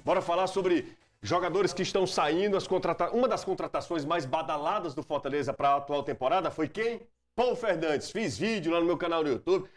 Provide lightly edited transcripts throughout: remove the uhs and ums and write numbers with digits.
Bora falar sobre jogadores que estão saindo. Uma das contratações mais badaladas do Fortaleza para a atual temporada foi quem? Paulo Fernandes. Fiz vídeo lá no meu canal no YouTube.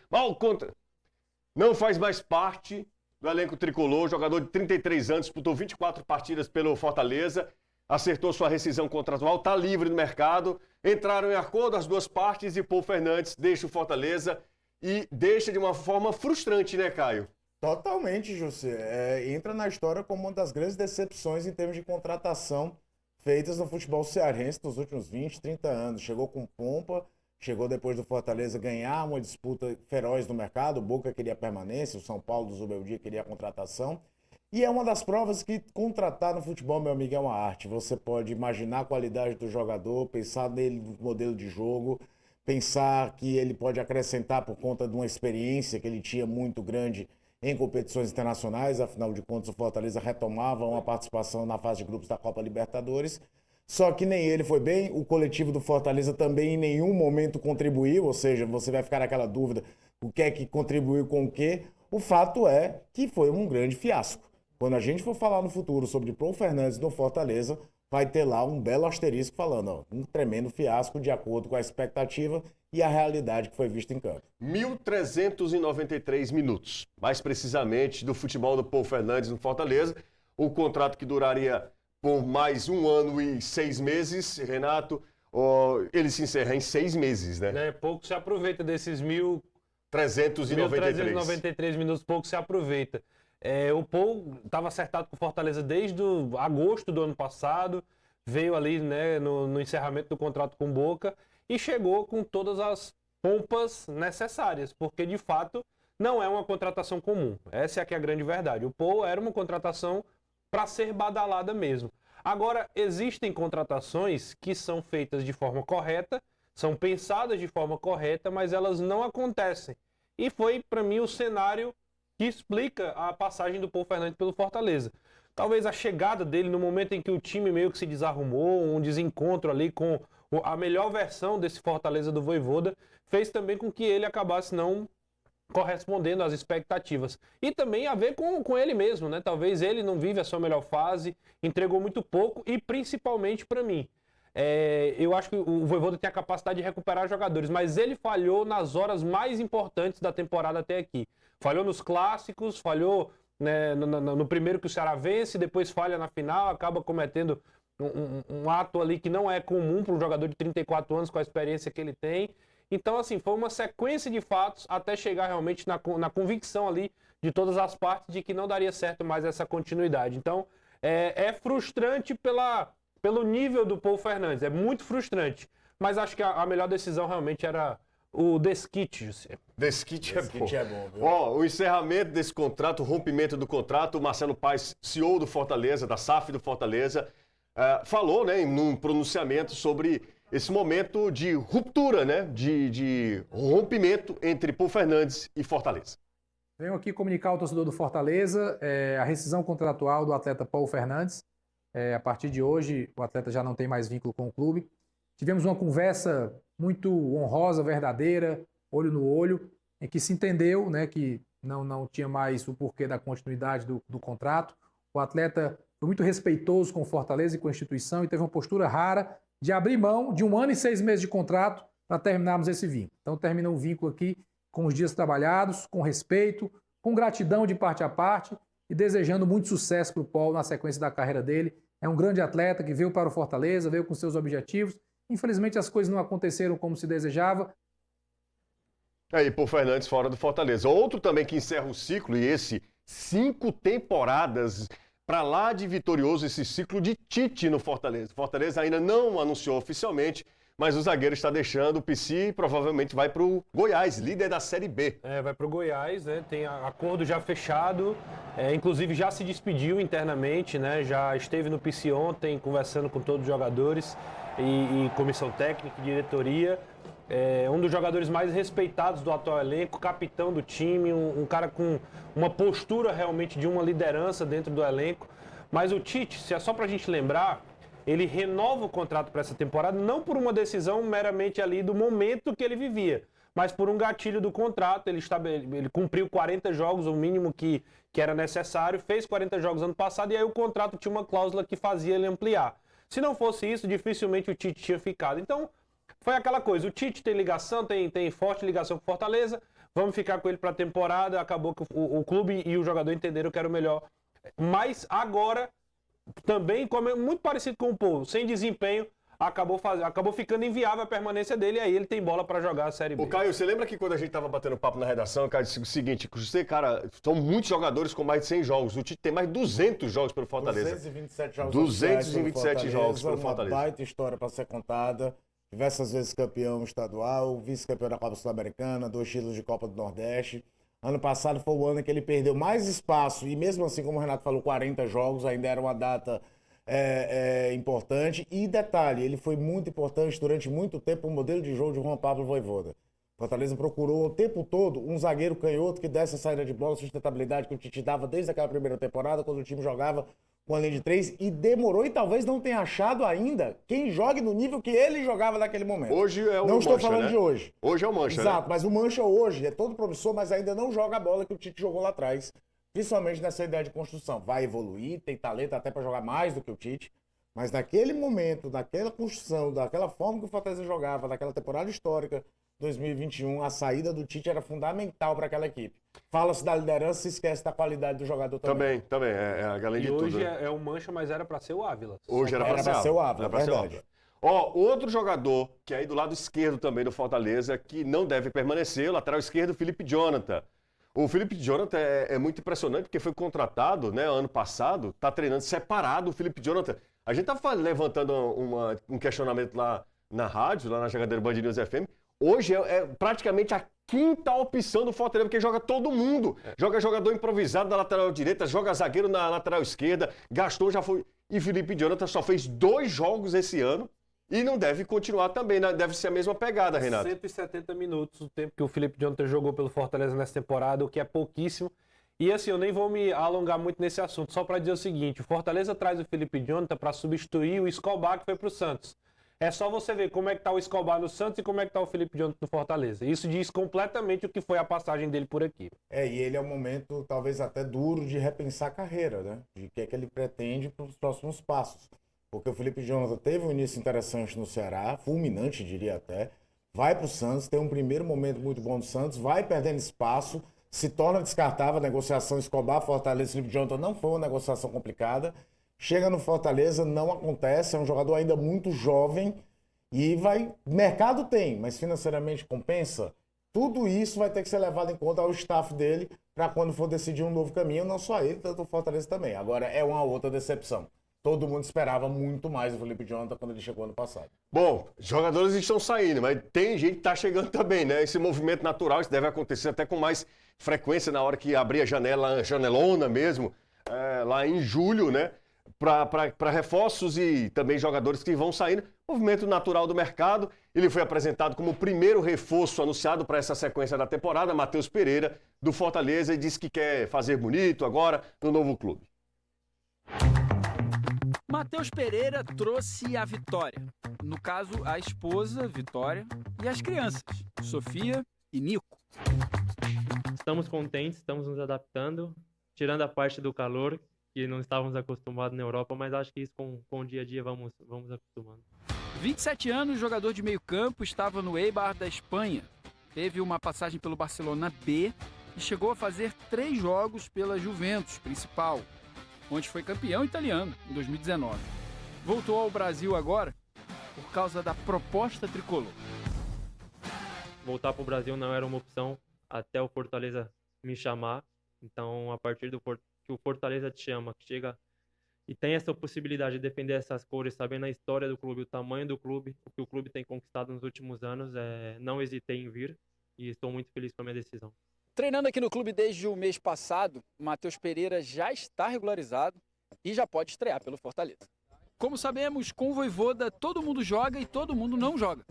Não faz mais parte do elenco tricolor. Jogador de 33 anos, disputou 24 partidas pelo Fortaleza. Acertou sua rescisão contratual, está livre no mercado. Entraram em acordo as duas partes e Paulo Fernandes deixa o Fortaleza e deixa de uma forma frustrante, né, Caio? Totalmente, José. Entra na história como uma das grandes decepções em termos de contratação feitas no futebol cearense nos últimos 20, 30 anos. Chegou com pompa, chegou depois do Fortaleza ganhar uma disputa feroz no mercado. O Boca queria permanência, o São Paulo do Zubeldia queria a contratação. E é uma das provas que contratar no futebol, meu amigo, é uma arte. Você pode imaginar a qualidade do jogador, pensar nele no modelo de jogo, pensar que ele pode acrescentar por conta de uma experiência que ele tinha muito grande em competições internacionais. Afinal de contas, o Fortaleza retomava uma participação na fase de grupos da Copa Libertadores. Só que nem ele foi bem, o coletivo do Fortaleza também em nenhum momento contribuiu, ou seja, você vai ficar naquela dúvida, o que é que contribuiu com o quê? O fato é que foi um grande fiasco. Quando a gente for falar no futuro sobre Paulo Fernandes no Fortaleza, vai ter lá um belo asterisco falando, ó, um tremendo fiasco de acordo com a expectativa e a realidade que foi vista em campo. 1.393 minutos, mais precisamente, do futebol do Paulo Fernandes no Fortaleza. O contrato que duraria por mais 1 ano e 6 meses, Renato, ele se encerra em 6 meses, né? Pouco se aproveita desses 1.393 minutos, pouco se aproveita. O Paul estava acertado com o Fortaleza desde agosto do ano passado, veio ali, né, no encerramento do contrato com o Boca e chegou com todas as pompas necessárias, porque de fato não é uma contratação comum. Essa é que é a grande verdade. O Paul era uma contratação para ser badalada mesmo. Agora, existem contratações que são feitas de forma correta, são pensadas de forma correta, mas elas não acontecem. E foi, para mim, o cenário que explica a passagem do Paulo Fernandes pelo Fortaleza. Talvez a chegada dele no momento em que o time meio que se desarrumou, um desencontro ali com a melhor versão desse Fortaleza do Vojvoda, fez também com que ele acabasse não correspondendo às expectativas. E também a ver com ele mesmo, né? Talvez ele não vive a sua melhor fase, entregou muito pouco e principalmente para mim. Eu acho que o Vojvoda tem a capacidade de recuperar jogadores, mas ele falhou nas horas mais importantes da temporada até aqui. Falhou nos clássicos, falhou, né, no primeiro que o Ceará vence, depois falha na final, acaba cometendo um ato ali que não é comum para um jogador de 34 anos com a experiência que ele tem. Então, assim, foi uma sequência de fatos até chegar realmente na convicção ali de todas as partes de que não daria certo mais essa continuidade. Então, é frustrante pelo nível do Paulo Fernandes, é muito frustrante. Mas acho que a melhor decisão realmente era o desquite, José. Desquite é bom, viu? O encerramento desse contrato, o rompimento do contrato, o Marcelo Paes, CEO do Fortaleza, da SAF do Fortaleza, falou, né, num pronunciamento sobre esse momento de ruptura, né, de rompimento entre Paulo Fernandes e Fortaleza. Venho aqui comunicar ao torcedor do Fortaleza a rescisão contratual do atleta Paulo Fernandes. A partir de hoje, o atleta já não tem mais vínculo com o clube. Tivemos uma conversa muito honrosa, verdadeira, olho no olho, em que se entendeu, né, que não tinha mais o porquê da continuidade do contrato. O atleta foi muito respeitoso com o Fortaleza e com a instituição e teve uma postura rara de abrir mão de 1 ano e 6 meses de contrato para terminarmos esse vínculo. Então termina o vínculo aqui com os dias trabalhados, com respeito, com gratidão de parte a parte e desejando muito sucesso para o Paulo na sequência da carreira dele. É um grande atleta que veio para o Fortaleza, veio com seus objetivos. Infelizmente as coisas não aconteceram como se desejava. Aí, Paulo Fernandes fora do Fortaleza. Outro também que encerra o ciclo, e esse 5 temporadas para lá de vitorioso, esse ciclo de Tite no Fortaleza. Fortaleza ainda não anunciou oficialmente, mas o zagueiro está deixando o PC e provavelmente vai para o Goiás, líder da Série B. Vai para o Goiás, né? Tem acordo já fechado, inclusive já se despediu internamente, né? Já esteve no PC ontem conversando com todos os jogadores e comissão técnica e diretoria. Um dos jogadores mais respeitados do atual elenco, capitão do time, um cara com uma postura realmente de uma liderança dentro do elenco. Mas o Tite, se é só para a gente lembrar, ele renova o contrato para essa temporada, não por uma decisão meramente ali do momento que ele vivia, mas por um gatilho do contrato, ele cumpriu 40 jogos, o mínimo que era necessário, fez 40 jogos ano passado, e aí o contrato tinha uma cláusula que fazia ele ampliar. Se não fosse isso, dificilmente o Tite tinha ficado. Então, foi aquela coisa, o Tite tem ligação, tem forte ligação com o Fortaleza, vamos ficar com ele para a temporada, acabou que o clube e o jogador entenderam que era o melhor. Mas agora, também, como é muito parecido com o Paul, sem desempenho, acabou ficando inviável a permanência dele, e aí ele tem bola para jogar a Série B. Ô, Caio, você lembra que quando a gente tava batendo papo na redação, Caio, disse o seguinte, você, cara, são muitos jogadores com mais de 100 jogos, o Tite tem mais de 200 jogos pelo Fortaleza. 227 jogos 227 jogos pelo uma Fortaleza. baita história para ser contada. Diversas vezes campeão estadual, vice-campeão da Copa Sul-Americana, 2 títulos de Copa do Nordeste. Ano passado foi o ano em que ele perdeu mais espaço, e mesmo assim, como o Renato falou, 40 jogos, ainda era uma data importante. E detalhe, ele foi muito importante durante muito tempo o modelo de jogo de Juan Pablo Vojvoda. Fortaleza procurou o tempo todo um zagueiro canhoto que desse a saída de bola, sustentabilidade que o Tite dava desde aquela primeira temporada, quando o time jogava com a linha de 3, e demorou, e talvez não tenha achado ainda quem jogue no nível que ele jogava naquele momento. Hoje é o Não estou Mancha, falando né? de hoje. Hoje é o Mancha, Exato, né? mas o Mancha hoje é todo promissor, mas ainda não joga a bola que o Tite jogou lá atrás. Principalmente nessa ideia de construção. Vai evoluir, tem talento até para jogar mais do que o Tite. Mas naquele momento, naquela construção, daquela forma que o Fortaleza jogava, naquela temporada histórica, 2021, a saída do Tite era fundamental para aquela equipe. Fala-se da liderança, se esquece da qualidade do jogador também. Também, além E de hoje tudo. Né? é o Mancha, mas era para ser o Ávila. Hoje era pra ser o Era Ávila, pra ser o verdade. Ávila. Ó, outro jogador que é aí do lado esquerdo também do Fortaleza, que não deve permanecer, o lateral esquerdo, Felipe Jonathan. O Felipe Jonathan é muito impressionante, porque foi contratado, né, ano passado, tá treinando separado o Felipe Jonathan. A gente tá levantando um questionamento lá na rádio, lá na Jogadeira Band News FM. Hoje é praticamente a quinta opção do Fortaleza, porque joga todo mundo. Joga jogador improvisado na lateral direita, joga zagueiro na lateral esquerda, Gaston já foi... E Felipe Jonathan só fez 2 jogos esse ano e não deve continuar também, né? Deve ser a mesma pegada, Renato. 170 minutos, o tempo que o Felipe Jonathan jogou pelo Fortaleza nessa temporada, o que é pouquíssimo. E assim, eu nem vou me alongar muito nesse assunto, só para dizer o seguinte, o Fortaleza traz o Felipe Jonathan para substituir o Escobar, que foi para o Santos. É só você ver como é que tá o Escobar no Santos e como é que tá o Felipe Jonathan no Fortaleza. Isso diz completamente o que foi a passagem dele por aqui. E ele é um momento talvez até duro de repensar a carreira, né? De que é que ele pretende para os próximos passos. Porque o Felipe Jonathan teve um início interessante no Ceará, fulminante, diria até. Vai para o Santos, tem um primeiro momento muito bom do Santos, vai perdendo espaço, se torna descartável a negociação Escobar-Fortaleza. Felipe Jonathan não foi uma negociação complicada. Chega no Fortaleza, não acontece, é um jogador ainda muito jovem e vai... Mercado tem, mas financeiramente compensa? Tudo isso vai ter que ser levado em conta ao staff dele para quando for decidir um novo caminho, não só ele, tanto o Fortaleza também. Agora é uma outra decepção. Todo mundo esperava muito mais do Felipe Jonathan quando ele chegou ano passado. Bom, jogadores estão saindo, mas tem gente que está chegando também, né? Esse movimento natural, isso deve acontecer até com mais frequência na hora que abrir a janelona mesmo, lá em julho, né? Para reforços e também jogadores que vão saindo. Movimento natural do mercado. Ele foi apresentado como o primeiro reforço anunciado para essa sequência da temporada, Matheus Pereira, do Fortaleza, e disse que quer fazer bonito agora no novo clube. Matheus Pereira trouxe a vitória. No caso, a esposa, Vitória, e as crianças, Sofia e Nico. Estamos contentes, estamos nos adaptando, tirando a parte do calor, que não estávamos acostumados na Europa, mas acho que isso com o dia a dia vamos acostumando. 27 anos, jogador de meio campo, estava no Eibar da Espanha. Teve uma passagem pelo Barcelona B e chegou a fazer 3 jogos pela Juventus, principal, onde foi campeão italiano em 2019. Voltou ao Brasil agora por causa da proposta tricolor. Voltar para o Brasil não era uma opção até o Fortaleza me chamar, então a partir do que o Fortaleza te chama, que chega e tem essa possibilidade de defender essas cores, sabendo a história do clube, o tamanho do clube, o que o clube tem conquistado nos últimos anos, não hesitei em vir e estou muito feliz com a minha decisão. Treinando aqui no clube desde o mês passado, Matheus Pereira já está regularizado e já pode estrear pelo Fortaleza. Como sabemos, com o Vojvoda todo mundo joga e todo mundo não joga.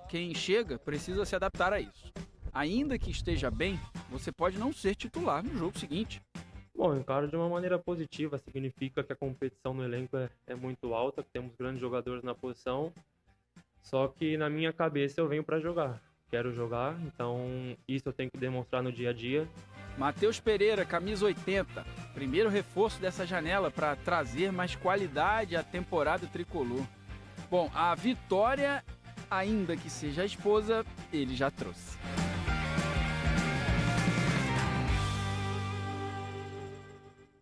Quem chega precisa se adaptar a isso. Ainda que esteja bem, você pode não ser titular no jogo seguinte. Bom, eu encaro de uma maneira positiva, significa que a competição no elenco é muito alta, que temos grandes jogadores na posição, só que na minha cabeça eu venho para jogar. quero jogar, então isso eu tenho que demonstrar no dia a dia. Matheus Pereira, camisa 80. Primeiro reforço dessa janela para trazer mais qualidade à temporada tricolor. Bom, a vitória, ainda que seja a esposa, ele já trouxe.